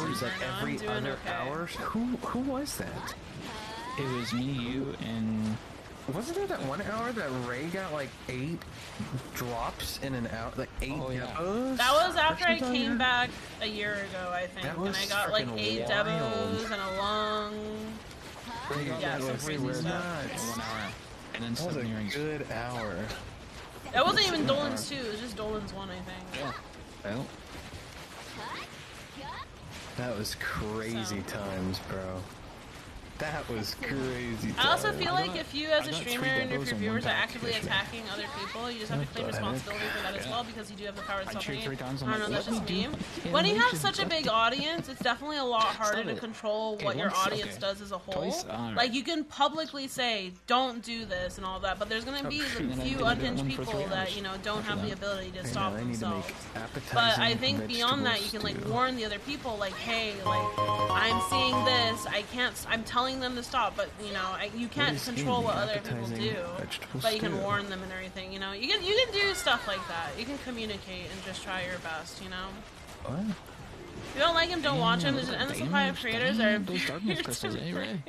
was like every other hour. Who was that? It was me, you, and... Wasn't there that 1 hour that Ray got like 8 drops in an hour? Like 8 devos? That was after I came back a year ago, I think. And I got like 8 wild. devos and a long... Yeah, some crazy stuff. Nuts. 1 hour. And then That was a submarines. good hour. That wasn't even Dolan's 2, it was just Dolan's 1, I think. Yeah. Well. That was crazy times, bro. That was crazy times. I also feel like if you as a got streamer 3 and if devos your and viewers are 1 actively back. attacking other people, you just have to claim responsibility for that as well because you do have the power to I cheered self-hate. 3 times, I I'm don't know, like, that's just me. do When you have animation, such a big audience, it's definitely a lot harder to control what your once- audience okay. does as a whole. Twice? Alright. Like, you can publicly say, don't do this and all that, but there's going to be shoot, the and I few did that unhinged one for people 3 that, hours you know, don't after have the that. ability to I know, stop I need to themselves. make appetizing But I think beyond that, you can, vegetable like, stew. warn the other people, like, hey, like, I'm seeing this, I'm telling them to stop, but, you know, you can't is control in what the other people appetizing do, vegetable but you can stew? warn them and everything, you know. You can do stuff like that. You can communicate and just try your best, you know. What? If you don't like him, don't watch him. There's an endless supply of creators that are Those darkness crystals, eh, Ray?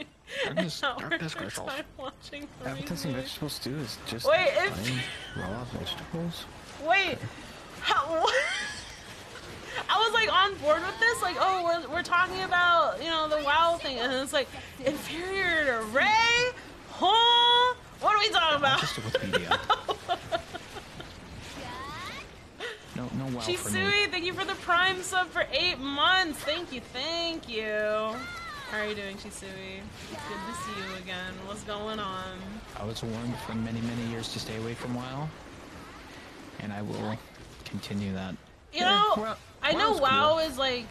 Darkness crystals. watching Appetizing vegetable stew is just Wait, if- plain raw vegetables. Wait, how? I was like on board with this, like, oh, we're talking about, you know, the WoW thing, and it's like inferior to Ray, huh? What are we talking about? Just a Wikipedia. No wow for me. Chisui, thank you for the Prime sub for 8 months. Thank you, thank you. How are you doing, Chisui? It's good to see you again. What's going on? I was warned for many, many years to stay away from WoW, and I will continue that. You know, well, I know WoW's WoW cool. is like,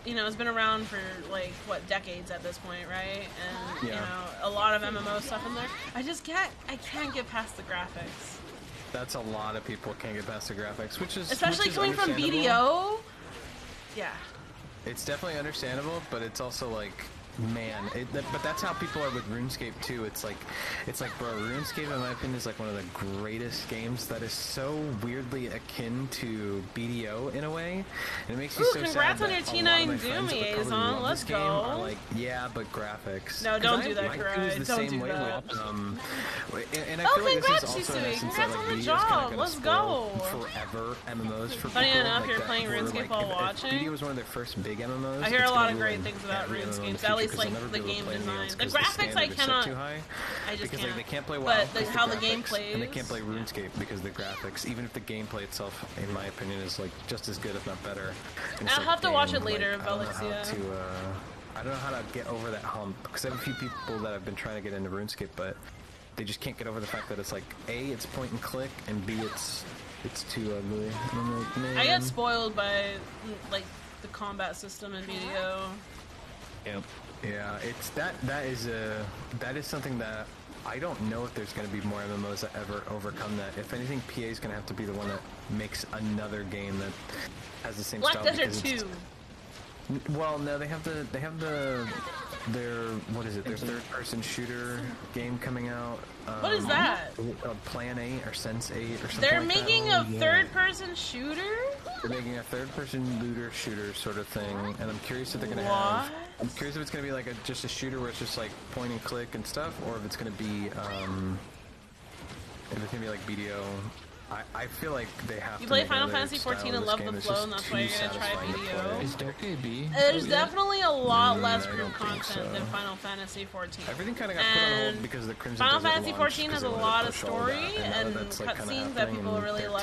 you know, it's been around for like what, decades at this point, right? And you Yeah. know, a lot of MMO stuff in there. I can't get past the graphics, That's a lot of people can't get past the graphics, which is especially coming from understandable. BDO. Yeah. It's definitely understandable, but it's also like, man, but that's how people are with RuneScape too. It's like, bro, RuneScape in my opinion is like one of the greatest games that is so weirdly akin to BDO in a way, and it makes me Ooh, so congrats sad on your that a lot of my T9 friends Doom that would probably liaison. love Let's this game go. are like, yeah, but graphics. No, don't 'Cause do that, my Karai. crew is the Don't same do way that. with, and I Oh, feel like congrats, this is also in Chisui. essence Congrats that, on like, the BDO is job. kinda gonna Let's spoil go. forever MMOs for Funny people enough, like you're that playing who are, RuneScape like, while if watching. BDO was one of their first big MMOs. I hear it's a lot gonna of great ruin things about every MMO in RuneScape, the at future, least 'cause like they'll never the be able to game play new design. ones The 'cause graphics I standard is set cannot. too high. I just Because can't. they can't play WoW But because how the game graphics, plays. and they can't play RuneScape because the graphics, even if the gameplay itself, in my opinion, is like just as good, if not better. And it's I'll like, have to watch damn, it later, like, I don't know how Velixia. to, I don't know how to get over that hump because I have a few people that have been trying to get into RuneScape, but they just can't get over the fact that it's like A, it's point and click, and B, it's too ugly. And I'm like, man. I get spoiled by like the combat system in BDO. Yep. Yeah, it's that is something that I don't know if there's going to be more MMOs that ever overcome that. If anything, PA is going to have to be the one that makes another game that has the same Black style. Desert because it's- 2. Well, no, they have their what is it? Their third-person shooter game coming out. What is that? Plan 8 or Sense 8 or something. They're like making that. a third-person shooter? They're making a third-person looter shooter sort of thing, and I'm curious if they're gonna What? have. I'm curious if it's gonna be like just a shooter where it's just like point and click and stuff, or if it's gonna be like BDO. I feel like they have You to play make Final another Fantasy style 14 of and this love game the that's flow, just and that's too why you're gonna try satisfying to BDO. play. Is Dark AB? There's definitely a lot less I group don't think content so. than Final Fantasy 14. Everything kind of got put on And hold because the Crimson Final Desert Fantasy launched 14 because has they a wanted to lot of push all story that, and now and that's, like, kinda cutscenes that happening, people and really 13 like.